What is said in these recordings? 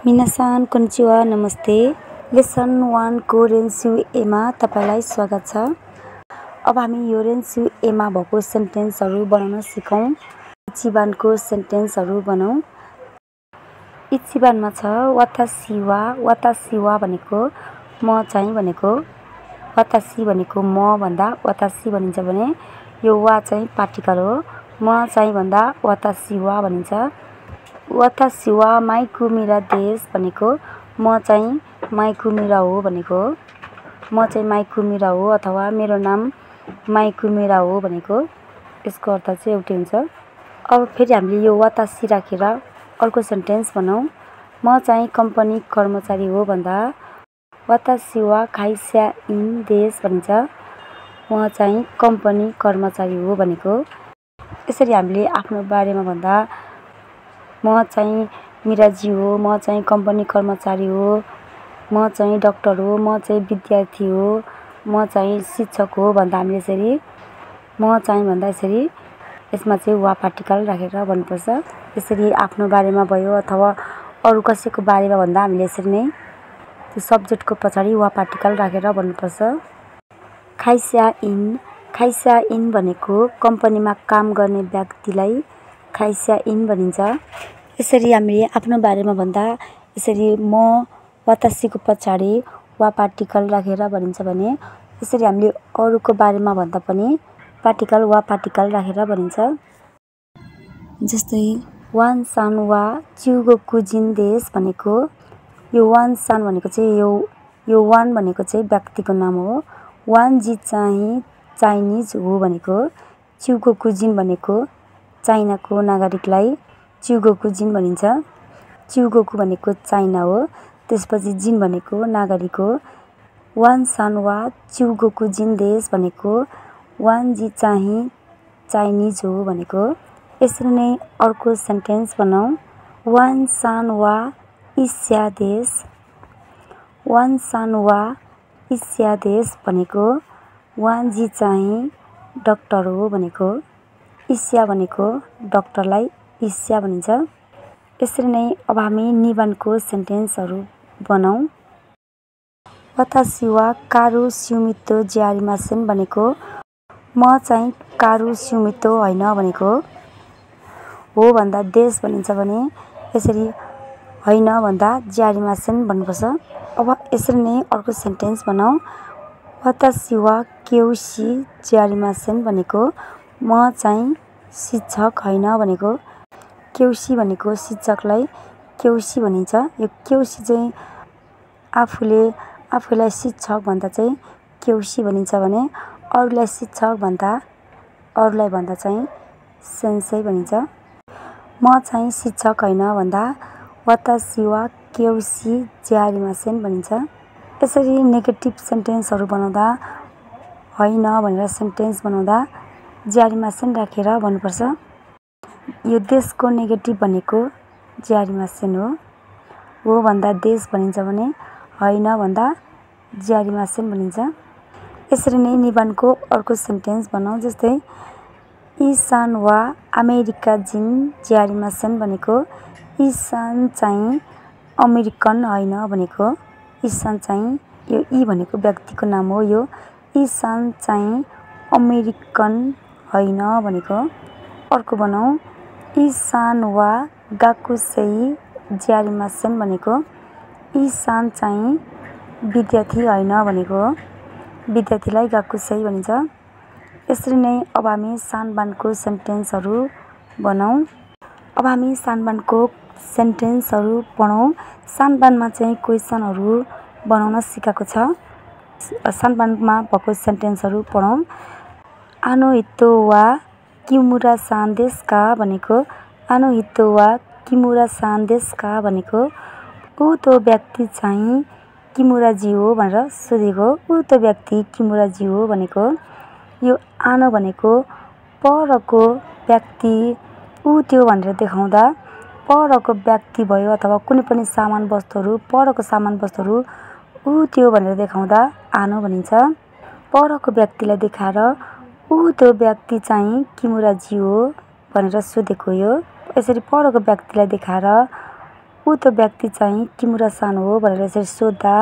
मिनासान कोन्चिवा नमस्ते। लेसन 1 को रेन्सु एमा तपाईलाई स्वागत छ। अब हामी यो रेन्सु एमा भएको सेन्टेन्सहरु बनाउन सिकौं। इचिबानको सेन्टेन्सहरु बनाऊ। इचिबानमा छ वातासी भनेको म चाहिँ भनेको, वातासी भनेको म भन्दा वातासी भनिन्छ भने यो वा चाहिँ पार्टिकल हो। म चाहिँ भन्दा वातासी वा भनिन्छ। वातासी वा माइकुमिरा देश भनेको म चाहिँ माइकुमिरा हो भनेको, म चाहिँ माइकुमिरा हो अथवा मेरो नाम माइकुमिरा हो भनेको यसको अर्थ चाहिँ एउटै हुन्छ। अब फेरि हामीले यो वातासी राखेर अर्को सेन्टेन्स बनाऊ। म चाहिँ कम्पनी कर्मचारी हो भन्दा वातासी वा खाइस्या इन देश भनिन्छ। म चाहिँ कम्पनी कर्मचारी हो भनेको। यसरी हामीले आफ्नो बारेमा भन्दा म चाहिँ मिराजी हो, म चाहिँ कम्पनी कर्मचारी हो, म चाहिँ डाक्टर हो, म चाहिँ विद्यार्थी हो, म चाहिँ शिक्षक हो भन्दा हामीले यसरी म चाहिँ भन्दा यसरी यसमा चाहिँ वा पार्टिकल राखेर भन्नुपर्छ। यसरी आफ्नो बारेमा भयो अथवा अरु कसैको बारेमा भन्दा हामीले यसरी नै त्यो सब्जेक्टको पछाडि वा पार्टिकल राखेर भन्नुपर्छ। खाइस्या इन भनेको कम्पनीमा काम गर्ने व्यक्तिलाई खाइस्या इन भनिन्छ। यसरी हामीले आफ्नो बारेमा भन्दा यसरी म वातासीको पछाडि वा पार्टिकल राखेर भनिन्छ भने यसरी हामीले अरूको बारेमा भन्दा पनि पार्टिकल वा पार्टिकल राखेर भनिन्छ। जस्तै वानसान वा च्युगोकु जिन देश भनेको यो वानसान भनेको चाहिँ यो वान भनेको चाहिँ व्यक्तिको नाम हो। वानजी चाहिँ चाइनिज हो भनेको, च्युगोकु जिन भनेको चाइनाको नागरिकलाई च्युगोकु जिन भनिन्छ। च्युगोकु भनेको चाइना हो, त्यसपछि जिन भनेको नागरिक हो। वानसान वा च्युगोकु जिन देश भनेको वानजी चाहिँ चाइनिज हो भनेको। यसरी नै अर्को सेन्टेन्स बनाऊ। वानसान वा इस्या देश, वानसान वा इस्या देश भनेको वानजी चाहिँ डाक्टर हो भनेको। इस्या भनेको डाक्टरलाई इस्या भनिन्छ। यसरी नै अब हामी निबन्धको सेन्टेन्सहरु बनाऊ। वातासी वा कारू स्युमितो ज्यारिमासेन भनेको म चाहिँ कारू स्युमितो होइन भनेको। हो भन्दा देश भनिन्छ भने यसरी होइन भन्दा ज्यारिमासेन भन्नुपर्छ। अब यसरी नै अर्को सेन्टेन्स बनाऊ। वातासी वा क्योसी ज्यारिमासेन भनेको म चाहिँ शिक्षक होइन भनेको। क्योसी भनेको शिक्षकलाई क्योसी भनिन्छ। यो क्योसी चाहिँ आफूलाई शिक्षक भन्दा चाहिँ क्योसी भनिन्छ भने अरूलाई शिक्षक भन्दा चाहिँ सेन्सेई भनिन्छ। म चाहिँ शिक्षक होइन भन्दा वातासी वा क्योसी ज्यारिमासेन भनिन्छ। यसरी नेगेटिभ सेन्टेन्सहरु बनाउँदा होइन भनेर सेन्टेन्स बनाउँदा ज्यारिमासेन राखेर भन्नुपर्छ। यो देशको नेगेटिभ भनेको ज्यारिमासेन हो भन्दा देश भनिन्छ भने होइन भन्दा ज्यारिमासेन भनिन्छ। यसरी नै निबन्धको अर्को सेन्टेन्स बनाऊ। जस्तै इसान वा अमेरिका जिन ज्यारिमासेन भनेको इसान चाहिँ अमेरिकन होइन भनेको। इसान चाहिँ यो इ भनेको व्यक्तिको नाम हो। यो इसान चाहिँ अमेरिकन होइन भनेको। अर्को बनाऊ। इसान वा गाकुसेई ज्यारिमासेन भनेको इसान चाहिँ विद्यार्थी होइन भनेको। विद्यार्थीलाई गाकुसेई भनिन्छ। यसरी नै अब हामी सानबानको सेन्टेन्सहरु बनाऊ। अब हामी सानबानको सेन्टेन्सहरु पढौं। सानबानमा चाहिँ क्वेशनहरु बनाउन सिकाएको छ। सानबानमा भएको सेन्टेन्सहरु पढौं। आनो हितो वा किमुरा सान देश का भनेको आनो हितो वा किमुरा सान देश का भनेको ऊ त्यो व्यक्ति चाहिँ किमुराजी हो भनेर सोधेको। ऊ त्यो व्यक्ति किमुराजी हो भनेको। यो आनो भनेको परको व्यक्ति ऊ त्यो भनेर देखाउँदा परको व्यक्ति भयो अथवा कुनै पनि सामान वस्तुहरु परको सामान वस्तुहरु ऊ त्यो भनेर देखाउँदा आनो भनिन्छ। परको व्यक्तिलाई देखाएर ऊ त्यो व्यक्ति चाहिँ किमुराजी हो भनेर सोधेको यो। यसरी परको व्यक्तिलाई देखाएर ऊ त्यो व्यक्ति चाहिँ किमुरा सान हो भनेर यसरी सोध्दा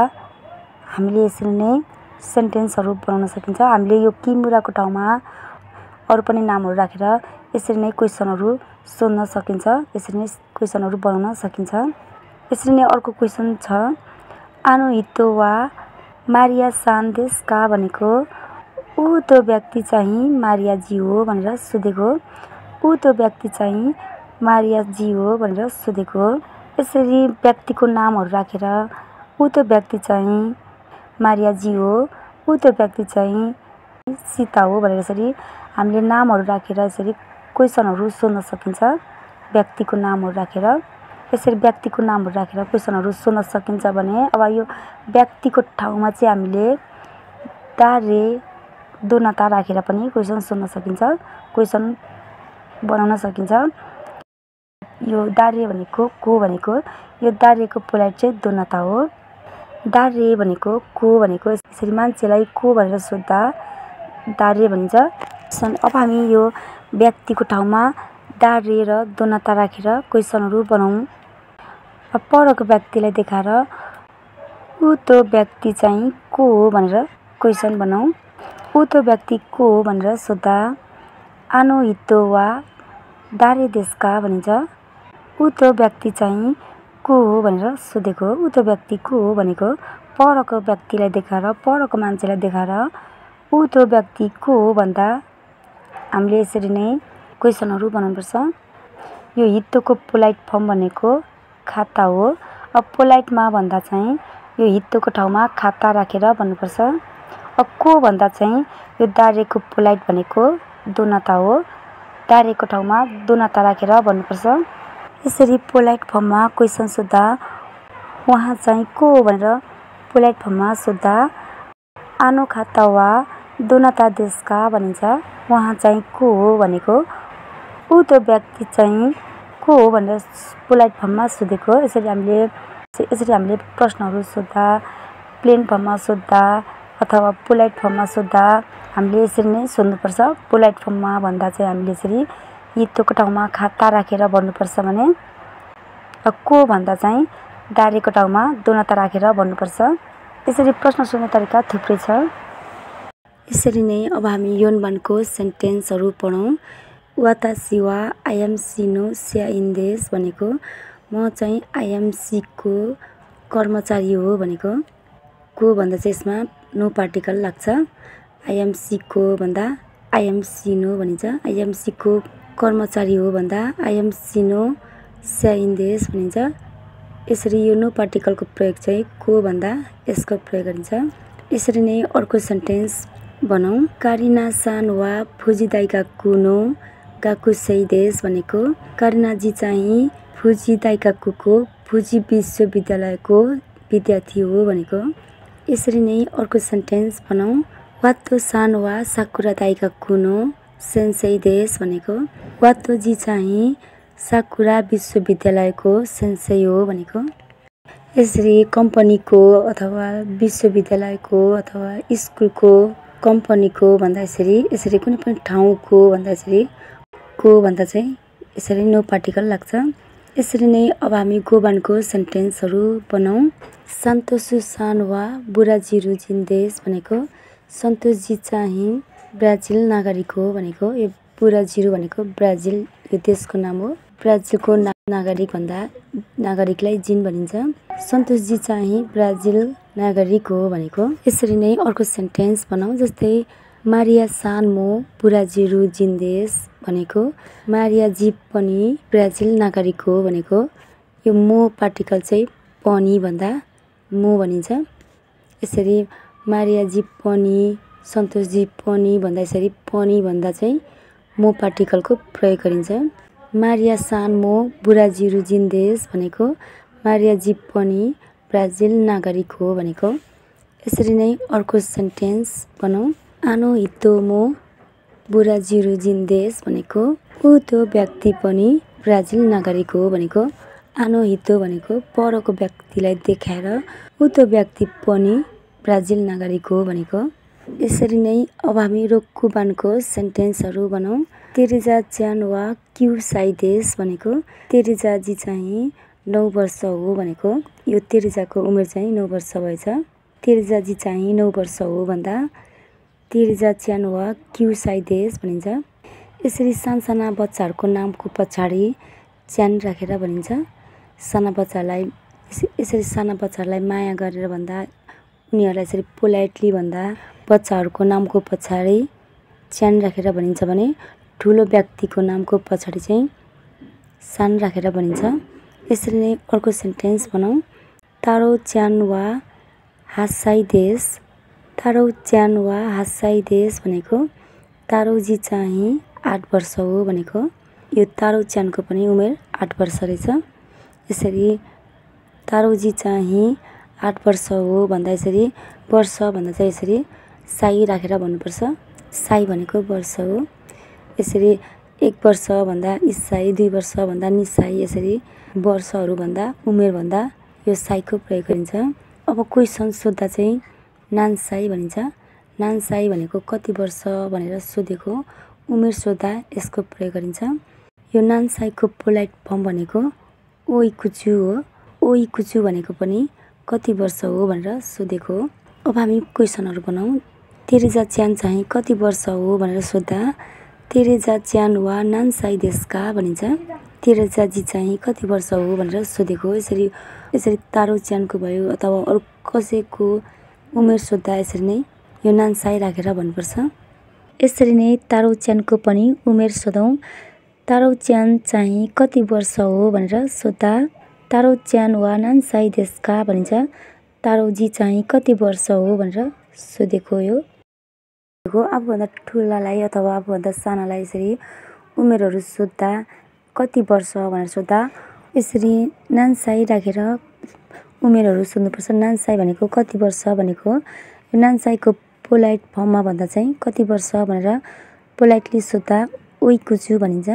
हामीले यसरी नै सेन्टेन्सहरू बनाउन सकिन्छ। हामीले यो किमुराको ठाउँमा अरू पनि नामहरू राखेर यसरी नै क्वेसनहरू सोध्न सकिन्छ, यसरी नै क्वेसनहरू बनाउन सकिन्छ। यसरी नै अर्को क्वेसन छ, आनो हितो वा मारिया सान देशका भनेको ऊ त्यो व्यक्ति चाहिँ मारियाजी हो भनेर सोधेको, ऊ त्यो व्यक्ति चाहिँ मारियाजी हो भनेर सोधेको। यसरी व्यक्तिको नामहरू राखेर ऊ त्यो व्यक्ति चाहिँ मारियाजी हो, ऊ त्यो व्यक्ति चाहिँ सीता हो भनेर यसरी हामीले नामहरू राखेर यसरी क्वेसनहरू सोध्न सकिन्छ। व्यक्तिको नामहरू राखेर यसरी व्यक्तिको नामहरू राखेर क्वेसनहरू सोध्न सकिन्छ भने अब यो व्यक्तिको ठाउँमा चाहिँ हामीले दारे दोनाता राखेर पनि क्वेसन सोध्न सकिन्छ, क्वेसन बनाउन सकिन्छ। यो दारे भनेको को भनेको यो दारेको पोलाइट चाहिँ दोनाता हो। दारे भनेको को भनेको यसरी मान्छेलाई को भनेर सोद्धा दारे भनिन्छ। अब हामी यो व्यक्तिको ठाउँमा दारे र दोनाता राखेर क्वेसनहरू बनाउँ। अब परको व्यक्तिलाई देखाएर ऊ त्यो व्यक्ति चाहिँ को हो भनेर क्वेसन बनाऊ। ऊ त्यो व्यक्ति को हो भनेर सोद्धा आनो हितो वा दारे देशका भनिन्छ। ऊ त्यो व्यक्ति चाहिँ को हो भनेर सोधेको, ऊ त्यो व्यक्ति को हो भनेको परको व्यक्तिलाई देखाएर परको मान्छेलाई देखाएर ऊ त्यो व्यक्ति को हो भन्दा हामीले यसरी नै क्वेसनहरू बनाउनुपर्छ। यो हितोको पोलाइट फर्म भनेको खाता हो। अब पोलाइटमा भन्दा चाहिँ यो हितोको ठाउँमा खाता राखेर भन्नुपर्छ। अब को भन्दा चाहिँ यो दारेको पोलाइट भनेको दोनाता हो, दारेको ठाउँमा दोनाता राखेर भन्नुपर्छ। यसरी पोलाइट फर्ममा क्वेसन सोद्धा उहाँ चाहिँ को हो भनेर पोलाइट फर्ममा सोद्धा आनो खाता वा दोनाता देशका भनिन्छ। उहाँ चाहिँ को हो भनेको ऊ त्यो व्यक्ति चाहिँ को हो भनेर पोलाइट फर्ममा सोधेको। यसरी हामीले प्रश्नहरू सोद्धा प्लेन फर्ममा सोद्धा अथवा पोलाइट फर्ममा सोद्धा हामीले यसरी नै सोध्नुपर्छ। पोलाइट फर्ममा भन्दा चाहिँ हामीले यसरी हितोको ठाउँमा खाता राखेर भन्नुपर्छ भने को भन्दा चाहिँ दारेको ठाउँमा दोनाता राखेर भन्नुपर्छ। यसरी प्रश्न सोध्ने तरिका थुप्रै छ। यसरी नै अब हामी योनबानको सेन्टेन्सहरू पढौँ। वातासी वा आइएमसी नो स्याइन्देश भनेको म चाहिँ आइएमसीको कर्मचारी हो भनेको को भन्दा चाहिँ यसमा नो पार्टिकल लाग्छ। आइएमसीको भन्दा आइएमसी नो भनिन्छ। आइएमसीको कर्मचारी हो भन्दा आइएमसी नो स्याइन्देश भनिन्छ। यसरी यो नो पार्टिकलको प्रयोग चाहिँ को भन्दा यसको प्रयोग गरिन्छ। यसरी नै अर्को सेन्टेन्स बनाऊ। कारिना सान वा फुजिदाइका कुनो गाकुसैदेश भनेको कारिनाजी चाहिँ फुजिदाइकाकुको फुजी विश्वविद्यालयको विद्यार्थी हो भनेको। यसरी नै अर्को सेन्टेन्स बनाऊ। वातो सान वा साकुरा दाइका कुनो सेन्सेइदेश भनेको वातोजी चाहिँ साकुरा विश्वविद्यालयको सेन्सेई हो भनेको। यसरी कम्पनीको अथवा विश्वविद्यालयको अथवा स्कुलको कम्पनीको भन्दा यसरी कुनै पनि ठाउँको भन्दा चाहिँ यसरी नो पार्टिकल लाग्छ। यसरी नै अब हामी गोबानको सेन्टेन्सहरू बनाऊ। सन्तोषु सान वा बुराजिरु जिन्देश भनेको सन्तोषजी चाहिँ ब्राजिल नागरिक हो भनेको। यो बुराजिरु भनेको ब्राजिल यो देशको नाम हो। ब्राजिलको नागरिकलाई जिन भनिन्छ। सन्तोषजी चाहिँ ब्राजिल नागरिक हो भनेको। यसरी नै अर्को सेन्टेन्स बनाऊ। जस्तै मारिया सान मो बुराजिरु जिन्देश भनेको मारियाजी पनि ब्राजिल नागरिक हो भनेको। यो मो पार्टिकल चाहिँ पनि भन्दा मो भनिन्छ। यसरी मारियाजी पनि सन्तोषजी पनि भन्दा यसरी पनि भन्दा चाहिँ मो पार्टिकलको प्रयोग गरिन्छ। मारिया सान मो बुराजिरु जिन्देश भनेको मारियाजी पनि ब्राजिल नागरिक हो भनेको। यसरी नै अर्को सेन्टेन्स बनाऊ। आनो हितो मो बुराजिरु जिन्देश भनेको ऊ त्यो व्यक्ति पनि ब्राजिल नागरिक हो भनेको। आनो हितो भनेको परको व्यक्तिलाई देखाएर ऊ त्यो व्यक्ति पनि ब्राजिल नागरिक हो भनेको। यसरी नै अब हामी रोक्कुबानको सेन्टेन्सहरू बनाऊ। तेरेजा च्यान वा क्यु साइदेश भनेको तेरेजाजी चाहिँ 9 वर्ष हो भनेको यो तेरेजाको उमेर चाहिँ 9 वर्ष भएछ। तेरेजाजी चाहिँ 9 वर्ष हो भन्दा तेरेजा च्यान वा क्युसाइदेस भनिन्छ। यसरी सानसाना बच्चाहरूको नामको पछाडि च्यान राखेर भनिन्छ। साना बच्चालाई यसरी साना बच्चाहरूलाई माया गरेर भन्दा, उनीहरूलाई यसरी पोलाइटली भन्दा बच्चाहरूको नामको पछाडि च्यान राखेर भनिन्छ भने ठुलो व्यक्तिको नामको पछाडि चाहिँ सान राखेर भनिन्छ। यसरी नै अर्को सेन्टेन्स बनाऊ। तारो च्यान वा हासाइदेस। तारो च्यान वा हासाइदेस भनेको तारोजी चाहिँ 8 वर्ष हो भनेको यो तारो च्यानको पनि उमेर 8 वर्ष रहेछ। यसरी तारोजी चाहिँ 8 वर्ष हो भन्दा यसरी वर्ष भन्दा चाहिँ यसरी साई राखेर भन्नुपर्छ। साई भनेको वर्ष हो। यसरी 1 वर्ष भन्दा इसाई, 2 वर्ष भन्दा निसाई, यसरी वर्षहरू भन्दा उमेर भन्दा यो साईको प्रयोग गरिन्छ। अब क्वेसन सोध्दा चाहिँ नान्साई भनिन्छ। नान्साई भनेको कति वर्ष भनेर सोधेको, उमेर सोध्दा यसको प्रयोग गरिन्छ। यो नान्साईको पोलाइट फर्म भनेको ओइकुचु हो। ओइकुचु भनेको पनि कति वर्ष हो भनेर सोधेको हो। अब हामी क्वेसनहरू बनाऊ। तेरेजा च्यान चाहिँ कति वर्ष हो भनेर सोध्दा तेरेजा च्यान वा नान्साई देशका भनिन्छ। तेरेजाजी चाहिँ कति वर्ष हो भनेर सोधेको। यसरी तारो च्यानको भयो अथवा अरू कसैको उमेर सोध्दा यसरी नै यो नान्साई राखेर भन्नुपर्छ। यसरी नै तारो च्यानको पनि उमेर सोधौँ। तारो च्यान चाहिँ कति वर्ष हो भनेर सोध्दा तारो च्यान वा नान्साई देशका भनिन्छ। तारोजी चाहिँ कति वर्ष हो भनेर सोधेको यो। आफूभन्दा ठुलालाई अथवा आफूभन्दा सानालाई यसरी उमेरहरू सोध्दा कति वर्ष भनेर सोध्दा यसरी नान्साई राखेर उमेरहरू सोध्नुपर्छ। नान्साई भनेको कति वर्ष भनेको नान्साईको पोलाइट फर्ममा भन्दा चाहिँ कति वर्ष भनेर पोलाइटली सोध्दा ओइकुचु भनिन्छ।